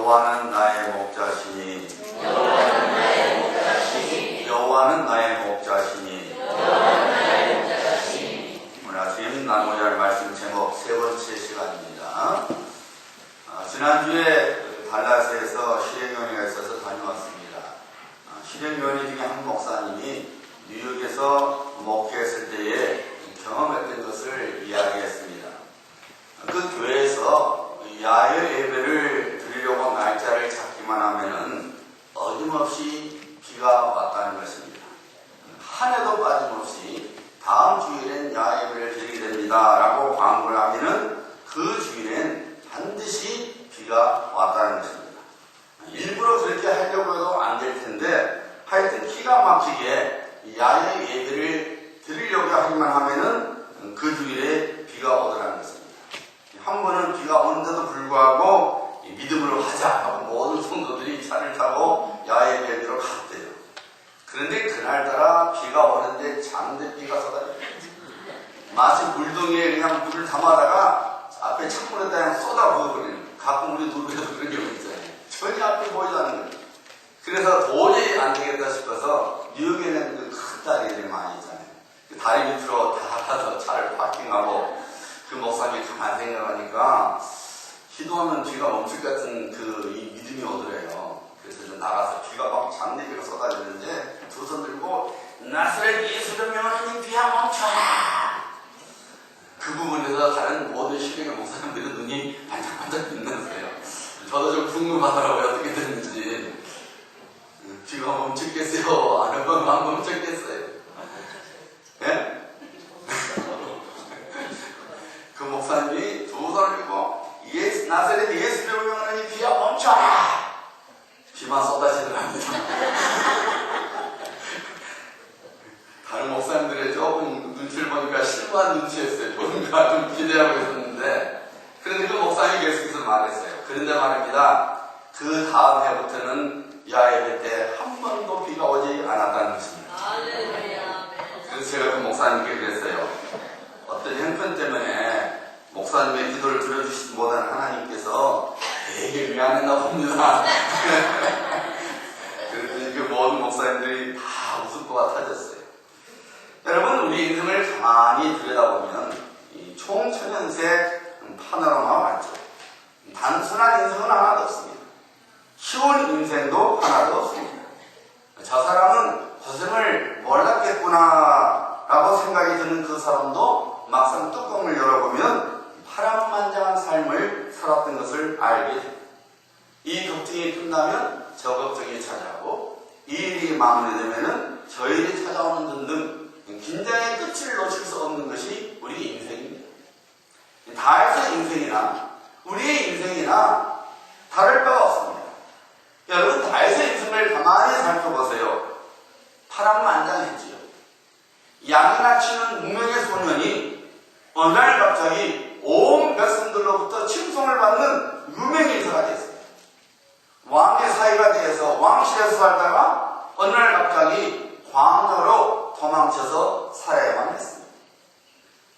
여호와는 나의 목자시니 여호와는 나의 목자시니 오늘 아침 나누고자 할 말씀 제목 세 번째 시간입니다. 지난주에 달라스에서 실행위원회가 있어서 다녀왔습니다. 실행위원회 중에 한 목사님이 뉴욕에서 목회했을 때에 경험했던 것을 이야기했습니다. 그 교회에서 야외 예배를 드리려고 날짜를 잡기만 하면은 어김없이 비가 왔다는 것입니다. 한 해도 빠짐없이 다음 주일엔 야외 예배를 드리게 됩니다 라고 광고를 하면은 그 주일엔 반드시 비가 왔다는 것입니다. 일부러 그렇게 하려고 해도 안 될 텐데 하여튼 기가 막히게 야외 예배를 드리려고 하기만 하면은 그 주일에 비가 오더라는 것입니다. 한 번은 비가 오는데도 불구하고 믿음으로 가자 하고 모든 성도들이 차를 타고 야외 예배로 갔대요. 그런데 그날따라 비가 오는데 장대비가 쏟아져요. 마치 물동이에 그냥 물을 담아다가 앞에 창문에다 그냥 쏟아 부어버리는, 가끔 우리 노르에도 그런 경우 있잖아요. 전혀 앞에 보이지 않는 거예요. 그래서 도저히 안 되겠다 싶어서 뉴욕에는 큰 다리들이 많이 있잖아요. 그 다리 밑으로 다 가서 차를 파킹하고 그 목사님이 가만 생각하니까 기도하면 비가 멈출 것 같은 이 믿음이 오더래요. 그래서 좀 나가서 비가 막 장대비가 쏟아지는데 두 손 들고 나사렛 예수를 명하는 비야 멈춰라. 그 부분에서 다른 모든 실행의 목사님들의 눈이 반짝반짝 빛났어요. 저도 좀 궁금하더라고요. 어떻게 됐는지. 비가 멈췄겠어요? 안 멈췄겠어요? 예? 그 목사님이 두 손을 들고 나사렛 예수를 명하는 비야 멈춰라. 비만 쏟아지더랍니다. 다른 목사님들의 조금 눈치를 보니까 실망한 눈치였어요. 뭔가 좀 기대하고 있었는데, 그런데 그 목사님이 계속해서 말했어요. 그런데 말입니다. 그 다음 해부터는 야외 때 한 번도 비가 오지 않았다는 것입니다. 그래서 제가 그 목사님께 그랬어요. 어떤 형편 때문에 목사님의 기도를 들어주시지 못한 하나님께서 되게 미안했나 봅니다. 그랬더니 그 모든 목사님들이 다 웃을 것 같아졌어요. 여러분, 우리 인생을 가만히 들여다보면 이 총천연색 파노라마가 맞죠. 단순한 인생은 하나도 없습니다. 쉬운 인생도 하나도 없습니다. 저 사람은 고생을 몰랐겠구나 라고 생각이 드는 그 사람도 막상 뚜껑을 열어보면 파란만장한 삶을 살았던 것을 알게 됩니다. 이 걱정이 끝나면 저 걱정이 찾아오고, 이 일이 마무리되면 저 일이 찾아오는 등등 긴장의 끝을 놓칠 수 없는 것이 우리 인생입니다. 다윗의 인생이나 우리의 인생이나 다를 바가 없습니다. 여러분, 다윗의 인생을 가만히 살펴보세요. 파란만장했지요. 양이나 치는 무명의 소년이 어느 날 갑자기 온 백성들로부터 칭송을 받는 유명인 인사가 됐습니다. 왕의 사위가 되어서 왕실에서 살다가 어느 날 갑자기 광야로 도망쳐서 살아야만 했습니다.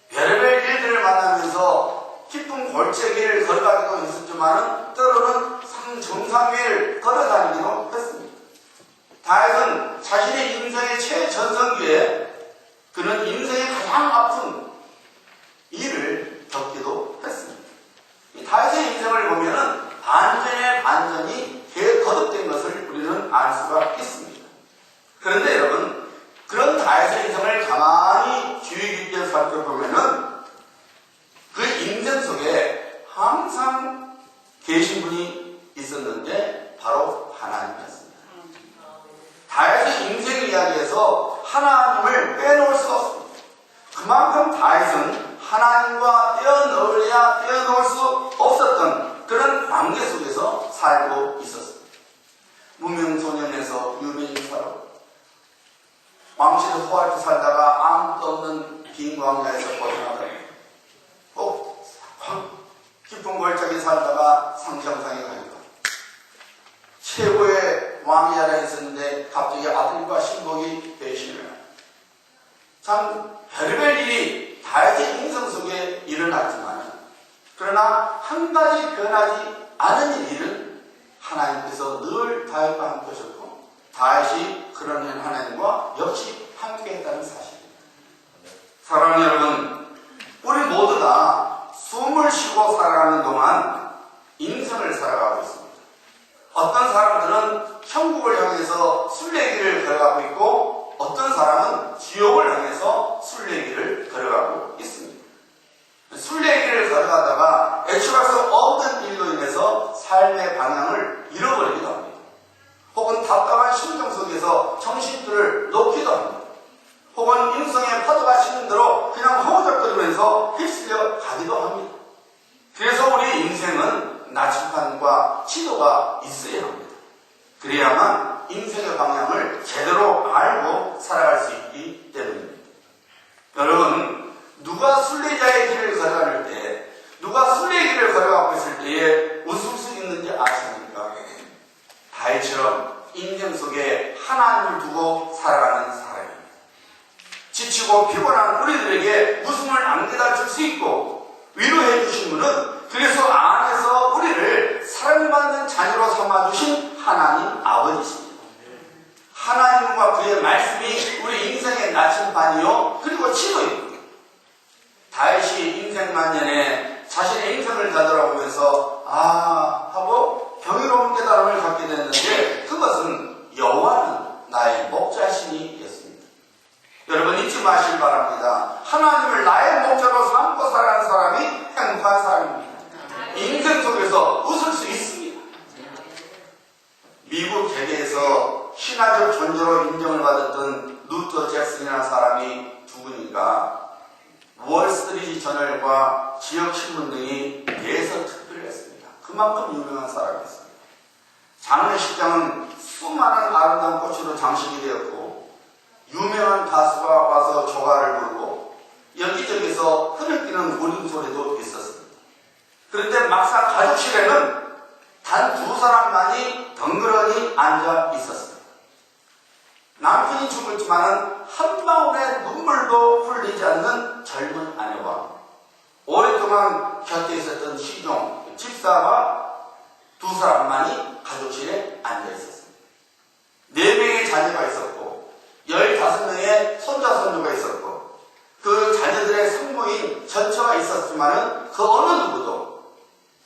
별의별 일들을 만나면서 깊은 골짜기를 걸어가기도 했었지만 때로는 정상 위를 걸어다니기도 했습니다. 다윗은 자신의 인생의 최전성기에 그는 인생의 가장 아픈 일을 겪기도 했습니다. 이 다윗의 인생을 보면은 반전의 반전이 거듭된 것을 우리는 알 수가 있습니다. 그런데 여러분, 그런 다윗의 인생을 가만히 주의 깊게 살펴보면은 그 인생 속에 항상 계신 분이 있었는데 바로 하나님이었습니다. 다윗의 인생 이야기에서 하나님을 빼놓을 수 없습니다. 그만큼 다윗은 하나님과 떼어넣으려야 떼어놓을 수 없었던 그런 관계 속에서 살고 있었습니다. 무명소년에서 유명인 사람, 왕실에 호화롭게 살다가 아무것도 없는 빈 광야에서 고생하다가 꼭 깊은 골짜기 살다가 상정상에 가니까 최고의 왕이 하나 있었는데 갑자기 아들과 신복이 배신을 해요. 참 별별 일이 다윗의 인생 속에 일어났지만, 그러나 한 가지 변하지 않은 일은 하나님께서 늘 다윗과 함께 하셨고 다윗이 그런 하나님과 역시 함께 했다는 사실입니다. 사랑하는 여러분, 우리 모두 다 숨을 쉬고 살아가는 동안 인생을 살아가고 있습니다. 어떤 사람들은 천국을 향해서 순례길을 걸어가고 있고 어떤 사람은 지옥을 향해서 순례길을 걸어가고 있습니다. 순례길을 걸어가다가 애초갈 수 없는 일로 인해서 삶의 방향을 잃어버리기도 합니다. 혹은 답답한 심정 속에서 정신줄을 놓기도 합니다. 혹은 인생의 파도가 치는 대로 그냥 허우적거리면서 휩쓸려 가기도 합니다. 그래서 우리 인생은 나침반과 지도가 있어야 합니다. 그래야만 인생의 방향을 제대로 알고 살아갈 수 있기 때문입니다. 여러분, 누가 순례자의 길을 걸어갈 때, 누가 순례의 길을 걸어가고 있을 때에 웃을 수 있는지 아십니까? 다윗처럼 인생 속에 하나님을 두고 살아가는 사람입니다. 지치고 피곤한 우리들에게 웃음을 안겨다 줄 수 있고 위로해 주신 분은 그래서 안에서 우리를 사랑받는 자녀로 삼아주신 하나님 아버지십니다. 하나님과 그의 말씀이 우리 인생의 나침반이요 그리고 지도입니다. 다윗이 인생 만년에 자신의 인생을 되돌아보면서 하고 경이로운 깨달음을 갖게 됐는데 그것은 여호와는 나의 목자시니였습니다. 여러분 잊지 마시기 바랍니다. 하나님을 나의 목자로 삼고 살아가는 사람이 행복한 사람입니다. 인생 속에서 웃을 수 있습니다. 미국 개개에서 신화적 존재로 인정을 받았던 루터 잭슨이라는 사람이 두 분이가 월스트리트 저널과 지역신문 등이 내서 특별히 했습니다. 그만큼 유명한 사람이었습니다. 장례식장은 수많은 아름다운 꽃으로 장식이 되었고 유명한 가수가 와서 조가를 부르고 여기저기서 흐느끼는 울음소리도 있었습니다. 그런데 막상 가족실에는 단 두 사람만이 덩그러니 앉아 있었습니다. 남편이 죽었지만 한 방울의 눈물도 흘리지 않는 젊은 아내와 오랫동안 곁에 있었던 시종, 집사와 두 사람만이 가족실에 앉아 있었습니다. 4명의 자녀가 있었고 15명의 손자, 손주가 있었고 그 자녀들의 성모인 전처가 있었지만 그 어느 누구도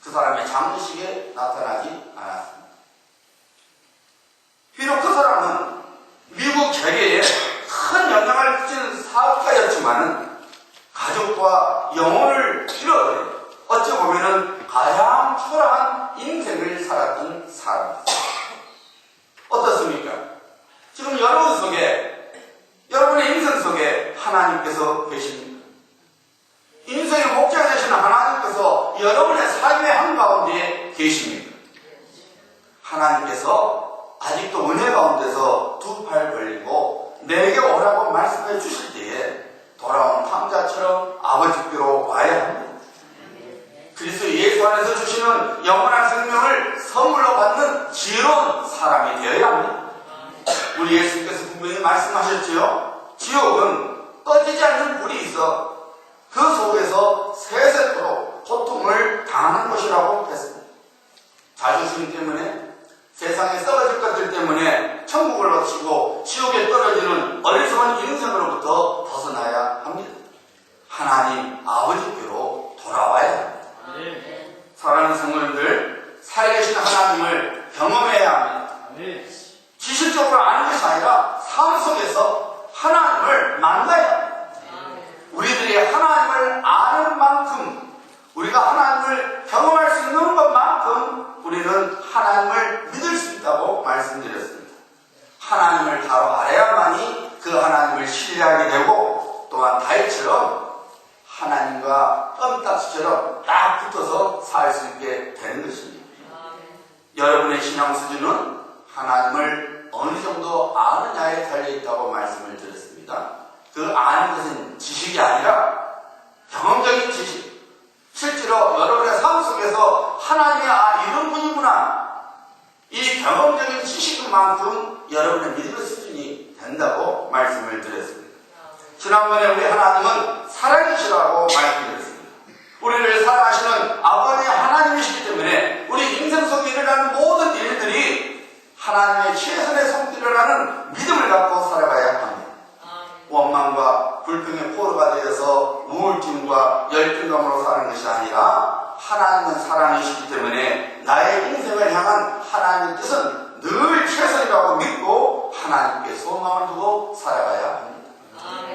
그 사람의 장례식에 나타나지 않았습니다. 비록 그 사람은 미국 재계에 큰 영향을 끼치는 사업가였지만 가족과 영혼을 잃어버린 어찌 보면 가장 초라한 인생을 살았던 사람입니다. 어떻습니까? 지금 여러분 속에, 여러분의 인생 속에 하나님께서 계십니까? 인생의 목자 되시는 하나님께서 여러분의 삶의 한가운데에 계십니까? 하나님께서 아직도 은혜 가운데서 두 팔 벌리고 내게 오라고 말씀해 주실 때에 돌아온 탕자처럼 아버지께로 와야 합니다. 그리스도 예수 안에서 주시는 영원한 생명을 선물로 받는 지혜로운 사람이 되어야 합니다. 우리 예수님께서 분명히 말씀하셨지요. 지옥은 꺼지지 않는 불이 있어 그 속에서 세세토록 고통을 당하는 것이라고 했습니다. 자존심 때문에 세상에 썩어질 것들 때문에 천국을 놓치고 지옥에 떨어지는 어리석은 인생으로부터 벗어나야 합니다. 하나님 아버지께로 돌아와야 합니다. 사랑하는 성도님들, 살아계신 하나님을 경험해야 합니다. 지식적으로 아는 것이 아니라 삶 속에서 하나님을 만나야 합니다. 우리들이 하나님을 아는 만큼, 우리가 하나님을 경험할 수 있는 것만큼 우리는 하나님을 믿을 수 있다고 말씀드렸습니다. 하나님을 바로 알아야만이 그 하나님을 신뢰하게 되고 또한 다윗처럼 하나님과 껌딱지처럼 딱 붙어서 살 수 있게 되는 것입니다. 여러분의 신앙 수준은 하나님을 어느 정도 아느냐에 달려있다고 말씀을 드렸습니다. 그 아는 것은 지식이 아니라 경험적인 지식. 실제로 여러분의 삶 속에서 하나님이 이런 분이구나. 이 경험적인 지식만큼 여러분의 믿음의 수준이 된다고 말씀을 드렸습니다. 지난번에 우리 하나님은 사랑이시라고 말씀드렸습니다. 우리를 사랑하시는 아버지 하나님이시기 때문에 우리 인생 속에 일어나는 모든 일들 하나님의 최선의 손길을 하는 믿음을 갖고 살아가야 합니다. 원망과 불평의 포로가 되어서 우울증과 열등감으로 사는 것이 아니라 하나님은 사랑이시기 때문에 나의 인생을 향한 하나님의 뜻은 늘 최선이라고 믿고 하나님께 소망을 두고 살아가야 합니다.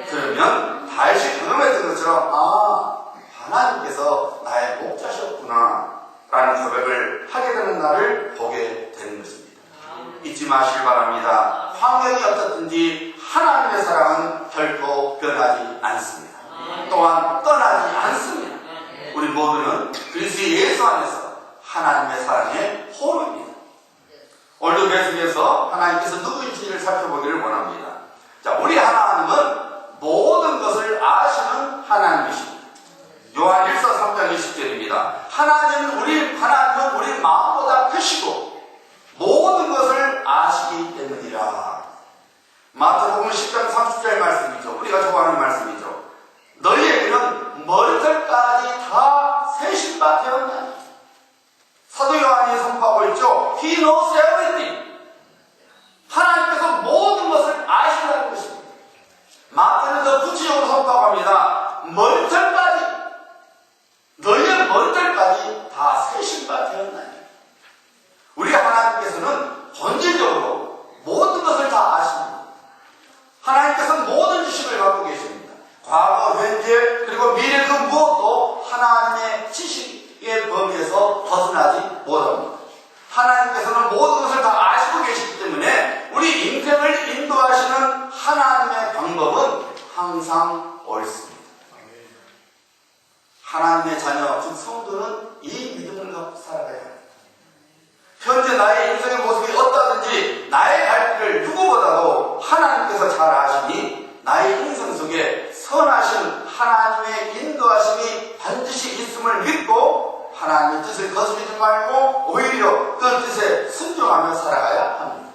그러면 다윗이 경험했던 것처럼 하나님께서 나의 목자셨구나 라는 고백을 하게 되는 날을 보게 되는 것입니다. 잊지 마시기 바랍니다. 환경이 어떻든지 하나님의 사랑은 결코 변하지 않습니다. 또한 떠나지 않습니다. 우리 모두는 그리스도 예수 안에서 하나님의 사랑의 호로입니다. 오늘도 계속해서 하나님께서 누구인지를 살펴보기를 원합니다. 자, 우리 하나님은 모든 것을 아시는 하나님이십니다. 요한 1서 3장 20절입니다. 하나님은 우리 마음보다 크시고 모든 것을 아시기 때문이라. 마태복음 10장 30절 말씀이죠. 우리가 좋아하는 말씀이죠. 너희에게는 머리털까지 다 세신 바 되었나니. 사도 요한이 선포하고 있죠. He knows everything. 하나님께서 모든 것을 아신다는 것입니다. 마태는 더 구체적으로 선포하고 합니다. 머리털까지, 너희의 머리털까지 다 세신 바 되었나니. 우리 하나님께서는 본질적으로 모든 것을 다 아십니다. 하나님께서는 모든 지식을 갖고 계십니다. 과거, 현재, 그리고 미래 그 무엇도 하나님의 지식의 범위에서 벗어나지 못합니다. 하나님께서는 모든 것을 다 아시고 계시기 때문에 우리 인생을 인도하시는 하나님의 방법은 항상 옳습니다. 하나님의 자녀, 즉 성도는 이 믿음을 갖고 살아가야 합니다. 현재 나의 인생의 모습이 어떠하든지 나의 갈 길을 누구보다도 하나님께서 잘 아시니 나의 인생 속에 선하신 하나님의 인도하심이 반드시 있음을 믿고 하나님의 뜻을 거스르지 말고 오히려 그 뜻에 순종하며 살아가야 합니다.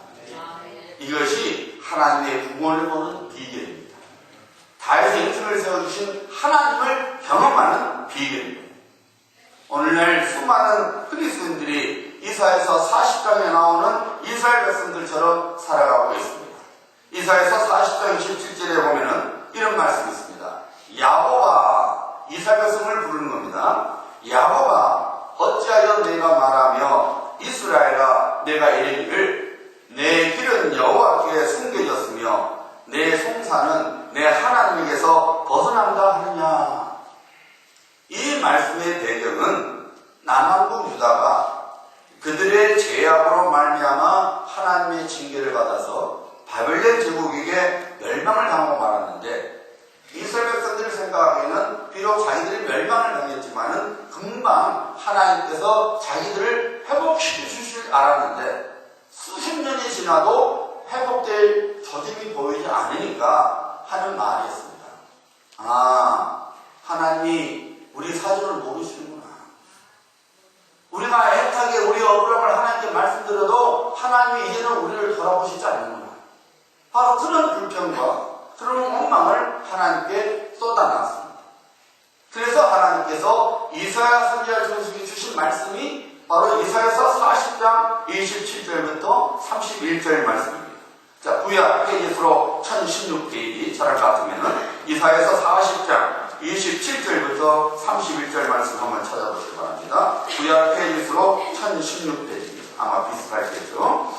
이것이 하나님의 구원을 보는 비결입니다. 다윗의 인생을 세워주신 하나님을 경험하는 비결입니다. 오늘날 수많은 그리스도인들이 이사야서 40장에 나오는 이스라엘 백성들처럼 살아가고 있습니다. 이사야서 40장 27절에 보면은 이런 말씀이 있습니다. 야곱아, 이스라엘 백성을 부르는 겁니다. 야곱아, 어찌하여 내가 말하며 이스라엘아, 내가 이르기를 내 길은 여호와께 숨겨졌으며 내 송사는 내 하나님에게서 벗어난다 하느냐. 이 말씀의 배경은 남한국 유다가 그들의 죄악으로 말미암아 하나님의 징계를 받아서 바벨론 제국에게 멸망을 당하고 말았는데 이스라엘 백성들을 생각하기에는 비록 자기들이 멸망을 당했지만은 금방 하나님께서 자기들을 회복시켜 주실 알았는데 수십 년이 지나도 회복될 조짐이 보이지 않으니까 하는 말이었습니다. 하나님이 우리 사정을 모르시는구나. 우리가 애타게 우리 억울함을 하나님께 말씀드려도 하나님이 이제는 우리를 돌아보시지 않는구나. 바로 그런 불평과 그런 원망을 하나님께 쏟아놨습니다. 그래서 하나님께서 이사야 선지자 중심에 주신 말씀이 바로 이사야서 40장 27절부터 31절 말씀입니다. 자, 구약 페이지수로 1016페이지 저랑 같으면은 이사야서 40장 27절부터 31절 말씀 한번 찾아보시기 바랍니다. 구약 페이지수로 1016페이지입니다. 아마 비슷하시겠죠?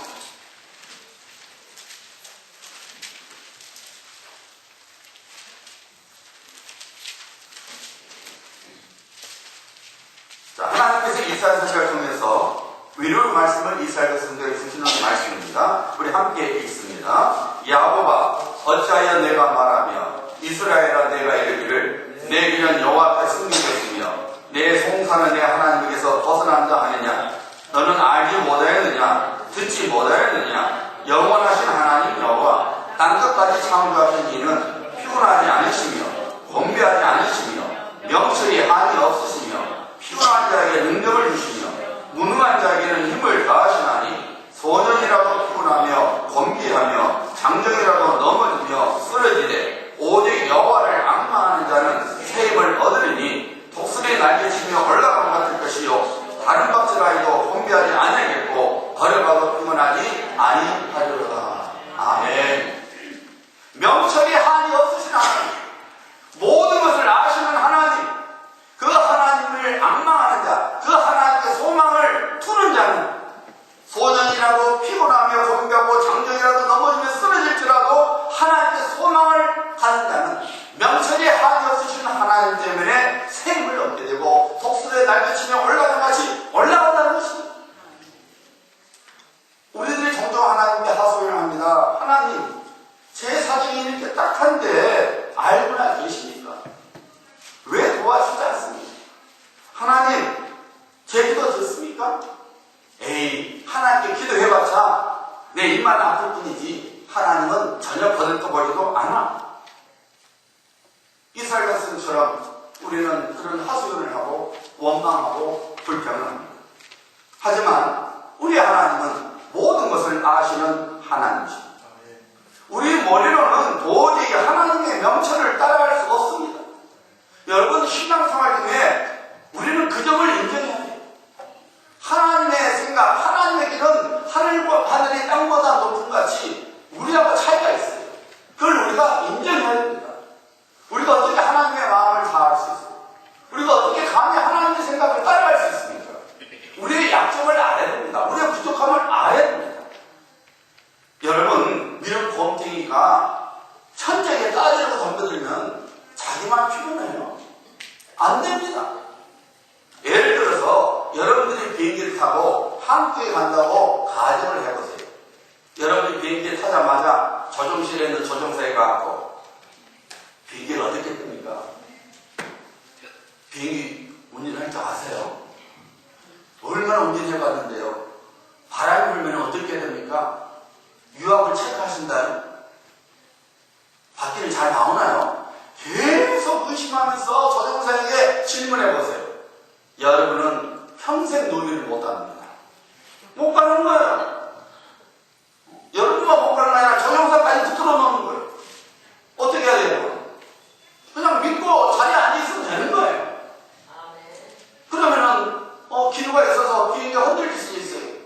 자, 하나님께서 이스라엘 선지자를 통해서 위로의 말씀을 이스라엘 백성들에게 주시는 말씀입니다. 우리 함께 읽습니다. 야곱아, 어찌하여 내가 말하며 이스라엘아, 내가 이르기를 내 길은 여호와께 숨겨졌으며 내 송사는 내 하나님에게서 벗어난다 하느냐. 너는 알지 못하였느냐, 듣지 못하였느냐. 영원하신 하나님 여호와 땅끝까지 창조하신 이는 피곤하지 않으시며 곤비하지 않으시며 명철이 한이 없으시며 피곤한 자에게 능력을 주시며 무능한 자에게는 힘을 다하시나니 소년이라도 피곤하며 곤비하며 장정이라도 넘어지며 쓰러지되 오직 여호와를 앙망하는 자는 새 힘을 얻으리니 독수리 날개치며 올라감 같을 것이요 다른 박질하여도 곤비하지 아니하겠고 걸어가도 피곤하지 아니하리로다. 아멘. 명철이 한이 없으신 하나님, 모든 것을 아시는 하나님, 그 하나님을 앙망하는 자, 그 하나님의 소망을 두는 자는 소년이라도 피곤하며 고민하고 장정이라도 넘어지며 쓰러질지라도 하나님의 소망을 가는 자는 명철이 한이 없으신 하나님 때문에 생을 얻게 되고 독수리에 날개치며 올라가는 것이 올라간다는 것입니다. 우리들이 종종 하나님께 하소연을 합니다. 하나님, 제 사정이 이렇게 딱한데 알고나 계십니까? 왜 도와주지 않습니까? 하나님, 제 기도 듣습니까? 에이, 하나님께 기도해봤자 내 입만 아플 뿐이지 하나님은 전혀 거들떠보지도 않아. 이스라엘 백성처럼 우리는 그런 하소연을 하고 원망하고 불평을 합니다. 하지만 우리 하나님은 모든 것을 아시는 하나님이십니다. 우리 머리로는 도저히 하나님의 명철을 따라갈 수 없습니다. 여러분, 신앙생활 중에 우리는 그 점을 인정해야 돼요. 하나님의 생각, 하나님의 길은 하늘과 하늘이 땅보다 높은 같이 우리하고 차이가 있어요. 그걸 우리가 인정해야 됩니다. 우리가 어떻게 하나님의 마음을 다 알 수 있어요? 우리가 어떻게 감히 하나님의 생각을 따라갈 수 있습니까? 우리의 약점을 알아야 됩니다. 우리의 부족함을 알아야 됩니다. 여러분, 미륵 곰탱이가 천장에 따지려고 덤벼들면 자기만 피곤해요. 안 됩니다. 예를 들어서 여러분들이 비행기를 타고 한국에 간다고 가정을 해보세요. 여러분이 비행기를 타자마자 조종실에 있는 조종사에 가고 비행기를 어떻게 뜹니까? 비행기 운전할 줄 아세요? 얼마나 운전해봤는데요. 바람이 불면 어떻게 됩니까? 유압을 체크하신다요? 바퀴를 잘 나오나요? 계속 의심하면서 조종사에게 질문해보세요. 여러분은 평생 노비를 못 갑니다. 못 가는 거예요. 여러분만 못 가는 게 아니라 조종사까지 붙들어 놓는 거예요. 어떻게 해야 돼요? 그냥 믿고 자리에 앉아있으면 되는 거예요. 그러면은 기류가 있어서 비행기가 흔들릴 수도 있어요.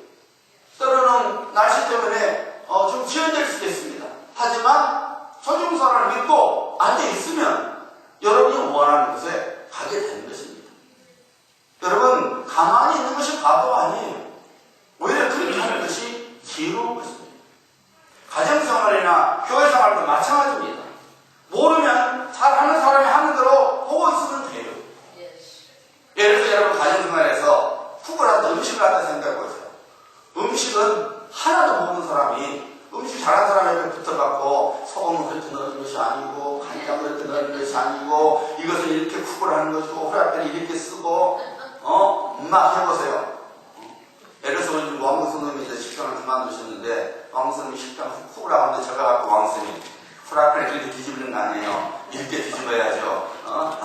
때로는 날씨 때문에 좀 지연될 수도 있습니다. 하지만 조종사를 믿고 앉아있으면 여러분이 원하는 곳에 가게 되는 것입니다. 여러분, 가만히 있는 것이 바보가 아니에요. 오히려 그렇게 하는 것이 지혜로운 것입니다. 가정생활이나 교회생활도 마찬가지입니다. 모르면 잘하는 사람이 하는 대로 보고 있으면 돼요. 예를 들어서 여러분 가정생활에서 쿡을 한다, 음식을 한다 생각해보세요. 음식은 하나도 모르는 사람이 음식 잘하는 사람에게 붙어갖고 소금을 그렇게 넣는 것이 아니고 간장을 그렇게 넣는 것이 아니고 이것은 이렇게 쿡을 하는 것이고 후라이팬을 이렇게 쓰고 막 해보세요. 예를 들어서 우리 왕국 선생님이 이제 식당을 그만두셨는데 왕국 선생님이 식당 쿡을 하는데 제가 갖고 왕국 선생님 후라이팬을 이렇게 뒤집는 거 아니에요. 이렇게 뒤집어야죠.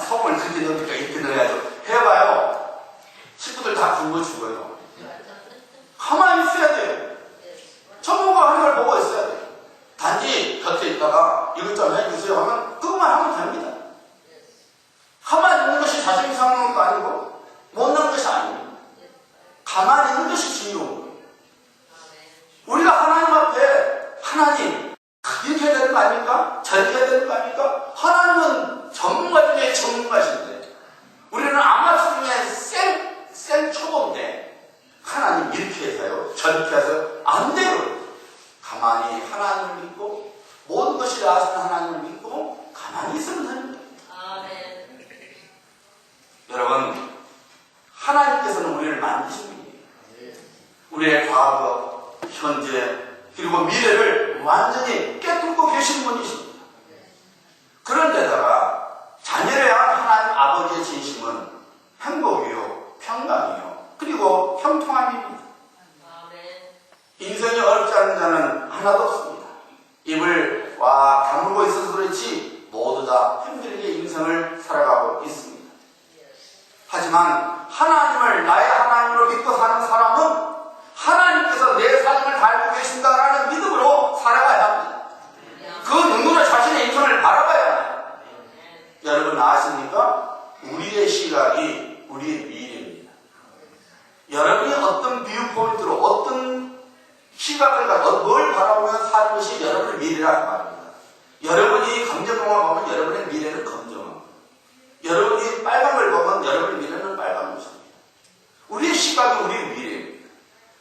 소금을 그렇게 넣으니까 이렇게 넣어야죠. 해봐요. 식구들 다 굶어 죽어요. 가만히 있어야 돼요. 전문가 하는 걸 보고 있어야 돼요. 단지 곁에 있다가 이것 좀 해주세요 하면 그것만 하면 됩니다. 가만히 있는 것이 자신이 상하는 것도 아니고 못 넣는 것이 아닙니다. 가만히 있는 것이 지혜로운 거예요. 우리가 하나님 앞에 하나님 이렇게 해야 되는 거 아닙니까? 저렇게 해야 되는 거 아닙니까? 하나님은 전문가 중에 전문가신데 우리는 아마추어 중에 생 초보인데 하나님 이렇게 해서요 저렇게 해서 안 돼요. 가만히 하나님을 믿고 모든 것이 아시는 하나님을 믿고 가만히 있으면 됩니다. 아멘. 여러분, 하나님께서는 우리를 만드신 분이에요. 우리의 과거, 현재 그리고 미래를 완전히 꿰뚫고 계신 분이십니다. 그런데다가 자녀를 향한 하나님 아버지의 진심은 행복이요, 평강이요, 그리고 형통함입니다. 인생이 어렵지 않은 자는 하나도 없습니다. 입을 와 다물고 있어서 그렇지 모두 다 힘들게 인생을 살아가고 있습니다. 하지만 하나님을 나의 하나님으로 믿고 사는 사람은 하나님께서 내 삶을 다 알고 계신다라는 믿음으로 살아가야 합니다. 그 눈으로 자신의 인생을 바라봐야 해요. 여러분 아십니까? 우리의 시각이 우리의 미래입니다. 여러분이 어떤 뷰 포인트로 어떤 시각을 갖고 뭘 바라보면 사는 것이 여러분의 미래라고 말합니다. 여러분이 검정을 보면 여러분의 미래는 검정. 여러분이 빨간 걸 보면 여러분의 미래는 빨간 것입니다. 우리의 시각이 우리의 미래입니다.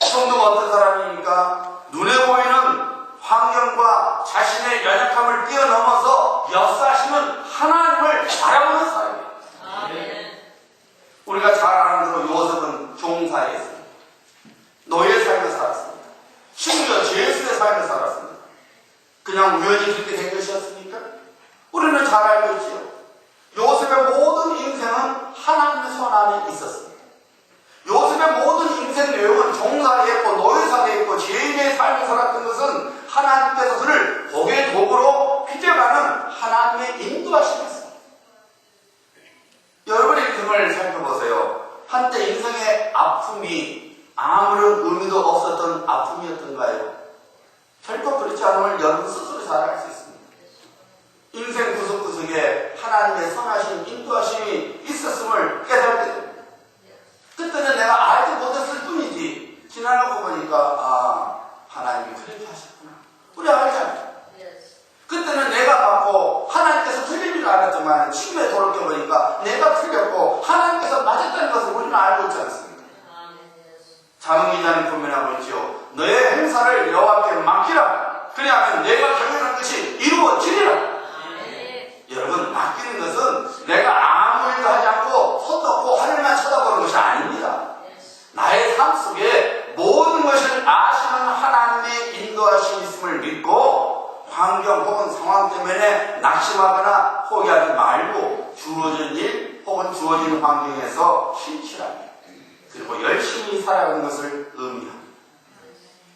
성도가 어떤 사람입니까? 눈에 보이는 환경과 자신의 연약함을 뛰어넘어서 역사하시는 하나님을 바라보는 사람이에요. 우리가 잘 아는 대로 요셉은 종사했습니다. 노예 삶을 살았습니다. 심지어 죄수의 삶을 살았습니다. 그냥 우연히 그렇게 된 것이었습니까? 우리는 잘 알고 있지요. 요셉의 모든 인생은 하나님의 손 안에 있었습니다. 요셉의 모든 인생 내용은 종사했고 노예사했고 죄인의 삶을 살았던 것은 하나님께서 그를 복의 도구로 휘저가는 하나님의 인도하심이었습니다. 여러분의 인생을 살펴보세요. 한때 인생의 아픔이 아무런 의미도 없었던 아픔이었던가요? 결코 그렇지 않으면 여러분 스스로 잘 알 수 있습니다. 인생 구석구석에 하나님의 선하신 인도하심이 있었음을 깨닫게 됩니다. 그때는 내가 알지 못했을 뿐이지 지나가고 보니까 하나님이 그렇게 하셨구나. 우리 알잖아요. 그때는 내가 맞고 하나님께서 틀린 줄 알았지만 지금에 돌이켜보니까 내가 틀렸고 하나님께서 맞았다는 것을 우리는 알고 있지 않습니까? 자문기자는 분명하고 있지요. 너의 행사를 여호와께 맡기라. 그리하면 내가 경영한 것이 이루어지리라. 여러분, 맡기는 것은 내가 아무 일도 하지 않고 손 놓고 하늘만 쳐다보는 것이 아닙니다. 나의 삶 속에 모든 것을 아시는 하나님의 인도하심이 있음을 믿고 환경 혹은 상황 때문에 낙심하거나 포기하지 말고 주어진 일 혹은 주어진 환경에서 신실하게 그리고 열심히 살아가는 것을 의미합니다.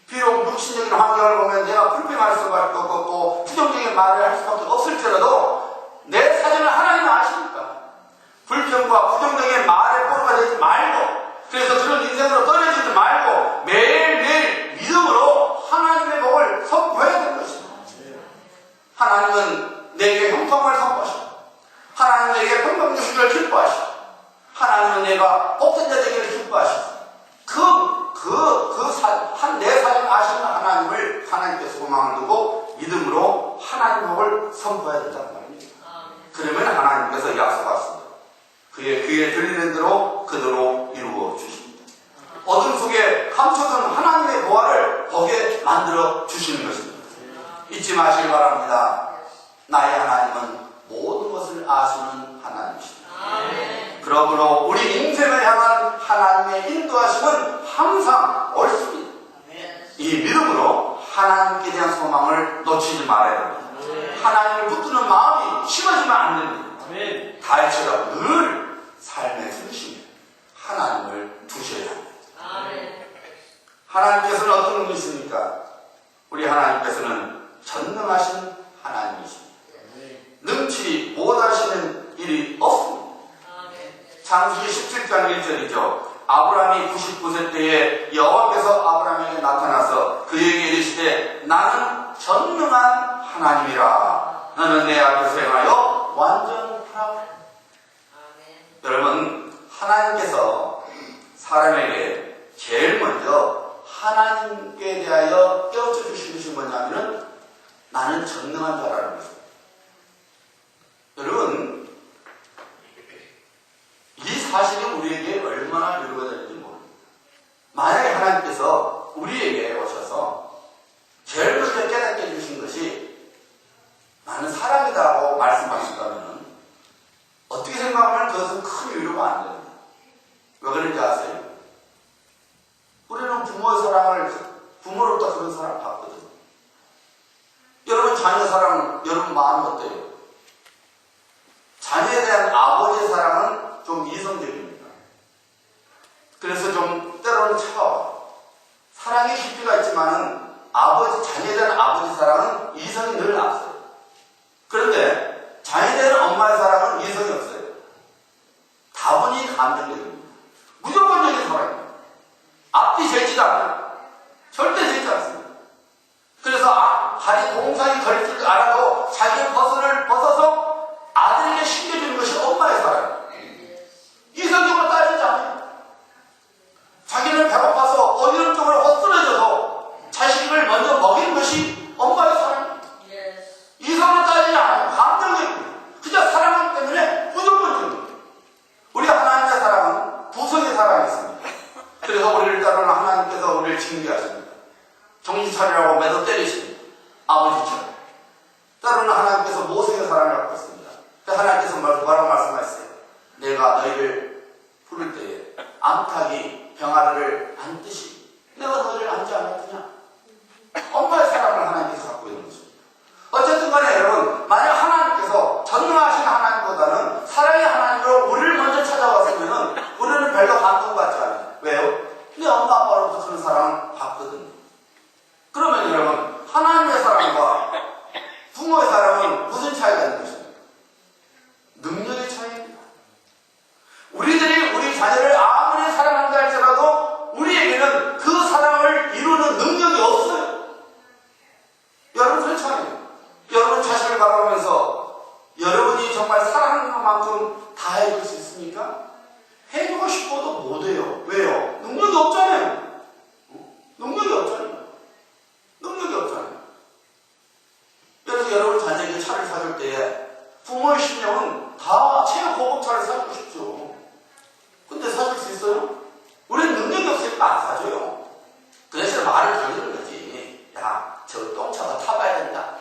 비록 육신적인 환경을 보면 내가 불평할 수밖에 없고 부정적인 말을 할 수밖에 없을지라도 내 사정을 하나님은 아십니까? 불평과 부정적인 말에 포로가 되지 말고 그래서 그런 인생으로 떨어지지 말고 매일매일 믿음으로 하나님의 복을 선포해야 되는 것입니다. 하나님은 내게 형통을 선포하시고 하나님은 내게 평강주시기를 기뻐하시고 하나님은 내가 복된 자 되기를 기뻐하시고 내 사정 아시는 하나님을 하나님께 소망을 두고 믿음으로 하나님의 복을 선포해야 된다는 말입니다. 그러면 하나님께서 약속하십니다. 그의 귀에 들리는 대로 그대로 이루어 주십니다. 어둠 속에 감춰둔 하나님의 보화를 보게 만들어 주시는 것입니다. 잊지 마시기 바랍니다. 나의 하나님은 모든 것을 아시는 하나님이십니다. 그러므로 우리 인생을 향한 하나님의 인도하심은 항상 옳습니다. 이 믿음으로 하나님께 대한 소망을 놓치지 말아야 합니다. 하나님을 붙드는 마음이 식어지면 안 됩니다. 다윗처럼 늘 삶의 중심에 하나님을 두셔야 합니다. 하나님께서는 어떤 분이십니까? 우리 하나님께서는 전능하신 하나님이십니다. 능치 못하시는 일이 없습니다. 창세기 17장 1절이죠. 아브라함이 99세 때에 여호와께서 아브라함에게 나타나서 그에게 이르시되 나는 전능한 하나님이라. 너는 내 앞에서 행하여 완전하라. 여러분, 하나님께서 사람에게 제일 먼저 하나님께 대하여 깨우쳐 주신 것이 뭐냐면 나는 전능한 자라는 것입니다. 여러분, 이 사실이 우리에게 얼마나 위로가 되는지 모릅니다. 만약에 하나님께서 우리에게 오셔서 제일 먼저 깨닫게 해주신 것이 나는 사람이다 하고 말씀하신다면 어떻게 생각하면 그것은 큰 위로가 안 됩니다. 왜 그런지 아세요? 우리는 부모의 사랑을 부모로부터 그런 사랑을 받거든요. 여러분 자녀 사랑 여러분 마음 어때요? 자녀에 대한 아버지의 사랑은 좀 이성적입니다. 그래서 좀 때로는 차가워요. 사랑의 깊이가 있지만은 자녀에 대한 아버지 사랑은 이성이 늘 앞서요. 그런데 자녀에 대한 엄마의 사랑은 이성이 없어요. 다분히 감정적입니다. 무조건적인 사랑입니다. 앞뒤 재지도 않아요. 절대 재지 않습니다. 그래서 다리 동상이 걸릴 줄 알아도 자기의 벗을 벗어서 아들에게 신겨주는 것이 엄마의 사랑입니다. 이성적으로 따지지 않아요. 자기는 배고파서 어디론 쪽으로 헛쓰러져서 자식을 정신 차리라고 매도 때리십니다. 아버지처럼. 때로는 하나님께서 모세의 사랑을 갖고 있습니다. 하나님께서 뭐라고 말씀하셨어요? 내가 너희를 부를 때에 암탉이 병아리를 안듯이 내가 너희를 안지 않았느냐? 엄마의 사랑을 하나님께서 갖고 있는 것입니다. 어쨌든 간에 여러분, 만약 하나님께서 전능하신 하나님보다는 사랑의 하나님으로 우리를 먼저 찾아왔으면 우리는 별로 감동받지 않아요. 왜요? 내 엄마 아빠로부터 그런 사랑을 받거든요. 그러면 여러분, 하나님의 사랑과 부모의 사랑은 무슨 차이가 있는 것입니까? 능력의 차이입니다. 우리들이 우리 자녀를 아무리 사랑한다 할지라도 우리에게는 그 사랑을 이루는 능력이 없어요. 여러분 그렇잖아요. 여러분 자신을 바라보면서 여러분이 정말 사랑하는 것만큼 다 해줄 수 있습니까? 해주고 싶어도 못해요. 왜요? 능력이 없잖아요. 능력이 없잖아요. 능력이 없잖아요. 그래서 여러분 자녀에게 차를 사줄 때에 부모의 심령은 다 최고급 차를 사주고 싶죠. 근데 사줄 수 있어요? 우리는 능력이 없으니까 안 사줘요. 그 대신에 말을 돌리는 거지. 야, 저 똥차가 타봐야 된다.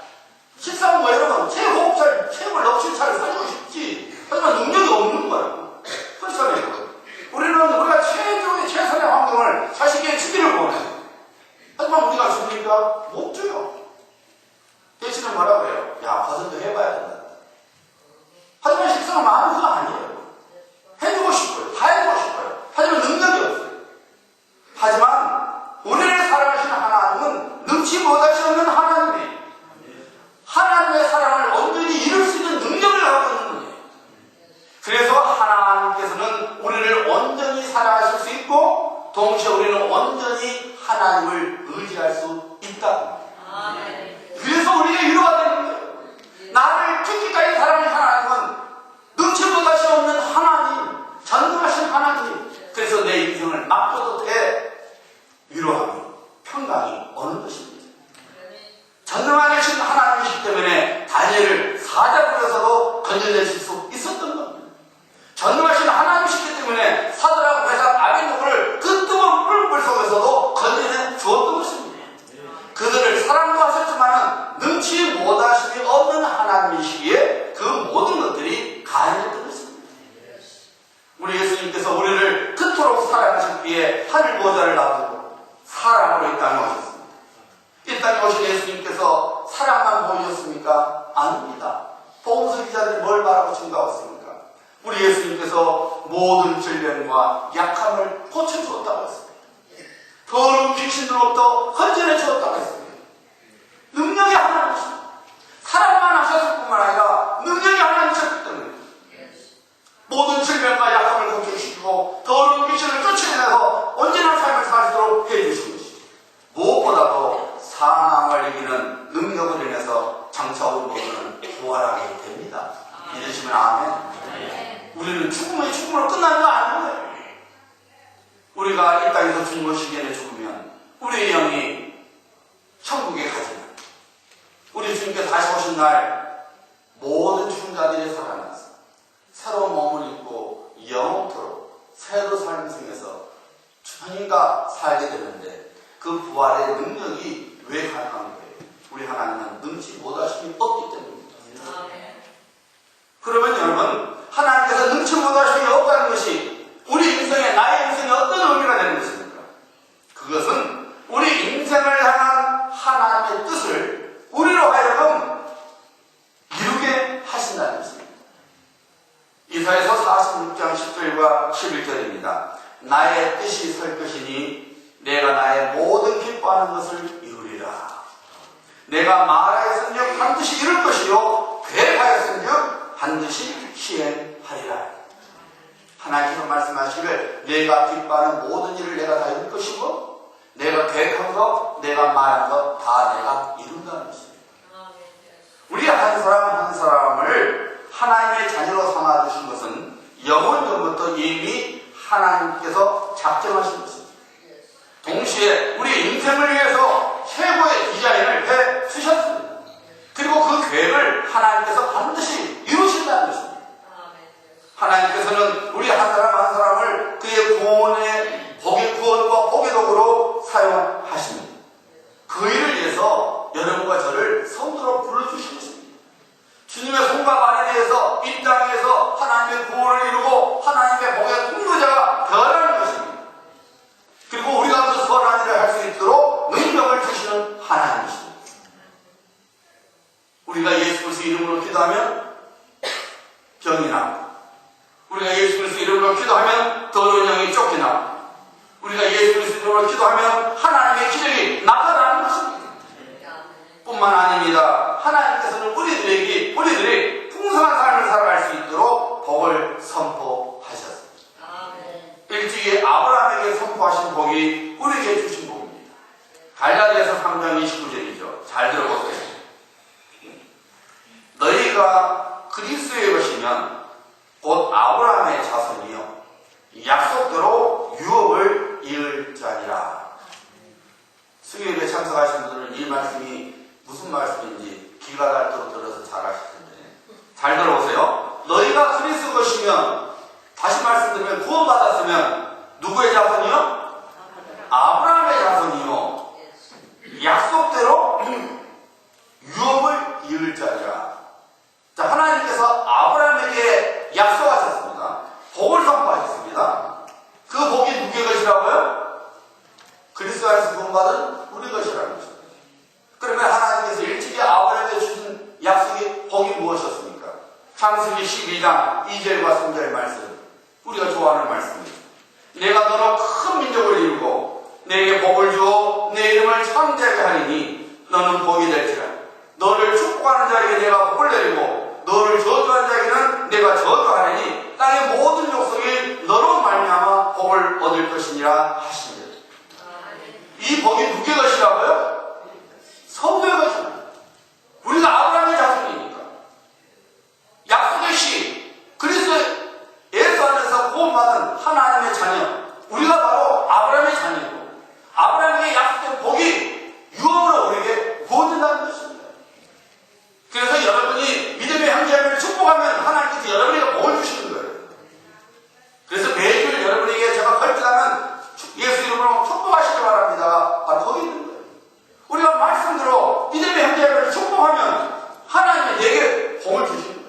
실상 뭐 여러분, 최고급 차를, 최고를 넘친 차를 사주고 싶지. 하지만 능력이 없는 거예요. 그렇잖아요. 우리가 최선의 환경을 자식에게 주기를 원해요. 하지만 우리가 줍니까? 못 줘요. 대신에 뭐라고 해요? 야, 거선도 해봐야 된다. 하지만 실상은 마음이 그거 아니에요. 해주고 싶어요. 다 해주고 싶어요. 하지만 능력이 없어요. 하지만 우리를 사랑하시는 하나님은 능치 못하시 없는 하나님이에요. 하나님의 사랑을 온전히 이룰 수 있는 능력을 갖고 있는 분이에요. 그래서 하나님께서는 우리를 온전히 사랑하실 수 있고 동시에 우리는 온전히 하나님을 의지할 수 있다. 그래서 우리가 위로가 되는 거예요. 나를 죽기까지 사랑하는 하나님은 능치 못하시 없는 하나님, 전능하신 하나님. 그래서 내 인생을 맡겨도 돼 위로하며 평강이 오는 것입니다. 전능하신 하나님이시기 때문에 다니엘을 사자굴에서도 건져내실 수 있었던 겁니다. 전능하신 하나님이시기 때문에 사드락, 메삭, 아벤노고를 그 뜨거운 불 속에서도 건져내 주었던 것입니다. 그들을 사랑도 하셨지만 능치 못하심이 없는 하나님이시기에 그 모든 것들이 가능했던 것입니다. 우리 예수님께서 우리를 그토록 사랑하셨기에 하늘 보좌를 놔두고 사랑으로 이 땅에 오셨습니다. 이 땅에 오신 예수님께서 사랑만 보이셨습니까? 아닙니다. 복음서 기자들이 뭘 바라고 증거했습니까? 우리 예수님께서 모든 질병과 약함을 고쳐주었다고 했습니다. 더러운 귀신으로부터 건져내 주었다고 했습니다. 능력이 하나님이십니다. 사랑만 하셨을 뿐만 아니라 능력이 하나님이셨기 때문에 모든 질병과 약함을 고쳐주시고 더러운 귀신을 쫓아내서 온전한 삶을 사시도록 해주신 것입니다. 무엇보다도 사망을 이기는 능력을 인해서 장차 우리 모두는 부활하게 됩니다. 믿으시면 아멘. 우리는 죽음으로 끝나는 거 아니에요. 우리가 이 땅에서 죽는 시기에 죽으면 우리의 영이 천국에 가지만 우리 주님께서 다시 오신 날 모든 죽은 자들이 살아나서 새로운 몸을 입고 영원토록 새로 삶을 통해서 주님과 살게 되는데 그 부활의 능력이 왜 가능한 거예요? 우리 하나님은 능치 못하심이 없기 때문입니다. 그러면 여러분, 하나님께서 능치 못하심이 없다는 것이 우리 인생에, 나의 인생에 어떤 의미가 되는 것입니까? 그것은 우리 인생을 향한 하나님의 뜻을 우리로 하여금 이루게 하신다는 것입니다. 이사야서 46장 10절과 11절입니다. 나의 뜻이 설 것이니 내가 나의 모든 기뻐하는 것을 이루리라. 내가 말하였은즉 반드시 이룰 것이요 계획하였은즉 반드시 시행하리라. 하나님께서 말씀하시기를 내가 기뻐하는 모든 일을 내가 다 이룰 것이고 내가 계획한 것, 내가 말한 것 다 내가 이룬다는 것입니다. 우리 한 사람 한 사람을 하나님의 자녀로 삼아주신 것은 영원전부터 이미 하나님께서 작정하신 것입니다. 동시에 우리 인생을 위해서 최고의 디자인을 해 주셨습니다. 그리고 그 계획을 하나님께서 반드시 이루신다는 것입니다. 하나님께서는 우리 한 사람 한 사람을 그의 구원의 구원과 복의 도구로 사용하십니다. 그 하나님이십니다. 우리가 예수 그리스도 이름으로 기도하면 병이 나고, 우리가 예수 그리스도 이름으로 기도하면 더러운 영이 쫓겨나고, 우리가 예수 그리스도 이름으로 기도하면 하나님의 기적이 나타나는 것입니다. 뿐만 아닙니다. 하나님께서는 우리들이 풍성한 삶을 살아갈 수 있도록 복을 선포하셨습니다. 일찍이 아브라함에게 선포하신 복이 우리에게 주신 복입니다. 갈라디아서 3장 29절이죠. 잘 들어보세요. 너희가 그리스도의 것이면 곧 아브라함의 자손이요 약속대로 유업을 이을 자니라. 수요일에 참석하신 분들은 이 말씀이 무슨 말씀인지 귀가 닳도록 들어서 잘 아실 텐데, 잘 들어보세요. 너희가 그리스도 것이면, 다시 말씀드리면 구원받았으면 누구의 자손이요? 아브라함의 자손이요 약속대로 유업을 이을 자니라. 자, 하나님께서 아브라함에게 약속하셨습니다. 복을 선포하셨습니다. 그 복이 누구의 것이라고요? 그리스도 안에서 구원받은 우리 것이라는 것입니다. 그러면 하나님께서 일찍이 아브라함에게 주신 약속의 복이 무엇이었습니까? 창세기 12장 2절과 3절 말씀, 우리가 좋아하는 말씀입니다. 내가 너로 큰 민족을 이루고 내게 복을 주어 내 이름을 창대하게 하리니 너는 복이 될지라. 너를 축복하는 자에게 내가 복을 내리고 너를 저주하는 자에게는 내가 저주하리니 땅의 모든 족속이 너로 말미암아 복을 얻을 것이니라 하시니라. 이 복이 누구의 것이라고요? 성도의 것입니다. 우리가 아브라함의 자손이니까. 약속의 시, 그리스도 예수 안에서 구원받은 하나님의 자녀, 우리가 바로 아브라함의 자녀이고, 아브라함에게 약속된 복이 유업으로 우리에게 부어진다는 것입니다. 그래서 여러분이 믿음의 형제를 축복하면 하나님께서 여러분에게 복을 주시는 거예요. 그래서 매주 여러분에게 제가 걸쭉하면 예수 이름으로 축복하시기 바랍니다. 바로 거기 있는 거예요. 우리가 말씀대로 믿음의 형제를 축복하면 하나님이 내게 복을 주시는 거예요.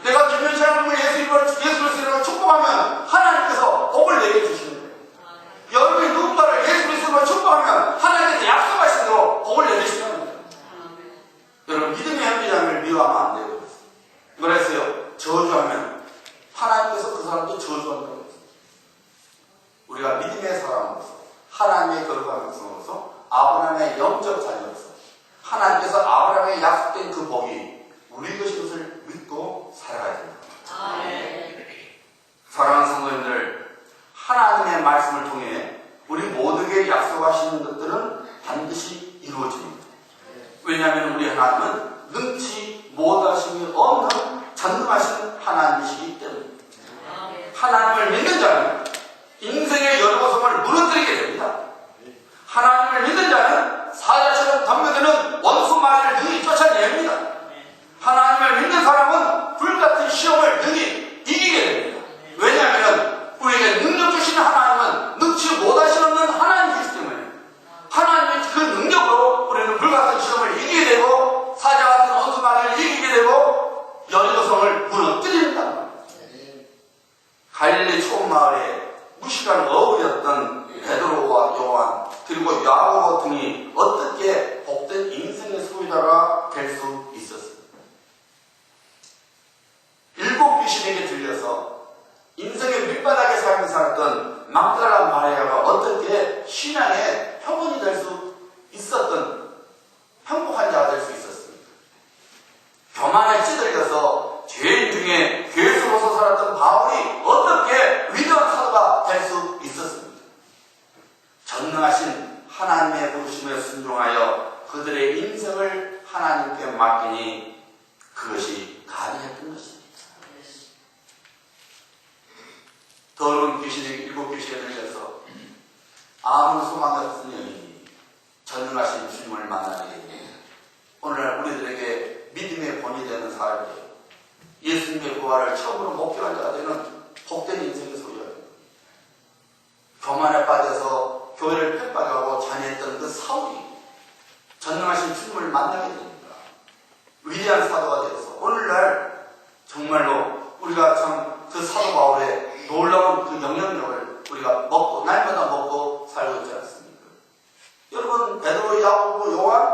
내가 김현철 하나님을 예수 이름으로 축복하면 하나님께서 복을 내게 주시는 거예요. 여러분이 누군가를 예수 이름으로 축복하면 하나님께서 약속하신 대로 복을 내주시는 거예요. 여러분, 믿음의 형제자매를 미워하면 안 돼요. 그랬어요. 저주하면 하나님께서 그 사람도 저주한다고 했어요. 우리가 믿음의 사람으로서, 하나님의 거룩한 백성으로서, 아브라함의 영적 자녀로서 하나님께서 아브라함에 약속된 그 복이 우리 것인 것을 믿고 살아가야 됩니다. 사랑하는 성도님들, 하나님의 말씀을 통해 우리 모두에게 약속하시는 것들은 반드시 이루어집니다. 왜냐하면 우리 하나님은 능치 못하심이 없는 전능하신 하나님이시기 때문입니다. 하나님을 믿는 자는 인생의 열고성을 무너뜨리게 됩니다. 하나님을 믿는 자는 사자처럼 덤벼드는 원수 마귀를 능히 쫓아냅니다. 하나님을 믿는 사람은 불같은 시험을 능히 이기게 됩니다. 왜냐하면 우리에게 능력 주시는 하나님은 능치 못하시는 하나님이기 때문에 하나님의 그 능력으로 우리는 불같은 시험을 이기게 되고 사자 같은 원수 마귀를 이기게 되고 여리고성을 무너뜨립니다. 갈릴리 초마을에 무식한 어울이었던 베드로와 요한 그리고 야고보 등이 어떻게 복된 인생의 소유자가 될 수 있었습니다. 7 귀신에게 들려서 인생의 밑바닥에 삶을 살았던 막달라 마리아가 어떻게 신앙의 표본이 될 수 있었던 행복한 자가 될 수 있었습니까? 교만에 찌들려서 죄인 중에 괴수로서 살았던 바울이 어떻게 위대한 사도가 될 수 있었습니까? 전능하신 하나님의 부르심에 순종하여 그들의 인생을 하나님께 맡기니 그것이 가능했던 것입니다. 더러운 귀신이 7 귀신에 들려서 아무 소망이 없는 여인이 전능하신 주님을 만나게 됩니다. 오늘날 우리들에게 믿음의 본이 되는 사람이 되고 예수님의 부활을 처음으로 목표한 자가 되는 복된 인생의 소유입니다. 교만에 빠져서 교회를 핍박하고 잔해했던 그 사울이 전능하신 주님을 만나게 됩니다. 위대한 사도가 되어서 오늘날 정말로 우리가 참 그 사도 바울의 놀라운 그 영향력을 우리가 날마다 먹고 살고 있지 않습니까? 여러분, 베드로, 야고보, 요한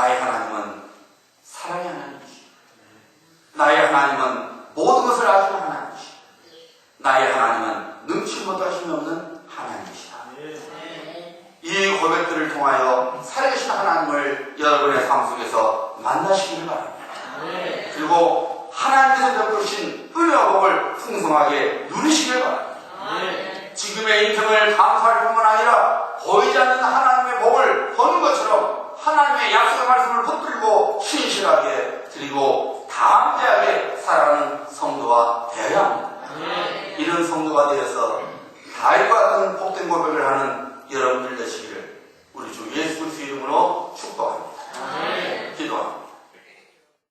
나의 하나님은 사랑의 하나님이시오. 나의 하나님은 모든 것을 아시는 하나님이시오. 나의 하나님은 능치 못하심이 없는 하나님이시다. 이 고백들을 통하여 살아계신 하나님을 여러분의 삶 속에서 만나시기를 바랍니다. 그리고 하나님께서 베푸신 은혜와 복을 풍성하게 누리시길 바랍니다. 지금의 인생을 감사할 뿐만 아니라 보이지 않는 하나님의 복을 버는 것처럼 하나님의 약속의 말씀을 붙들고 신실하게 드리고 담대하게 살아가는 성도가 되어야 합니다. 이런 성도가 되어서 다윗과 같은 복된 고백을 하는 여러분들 되시기를 우리 주 예수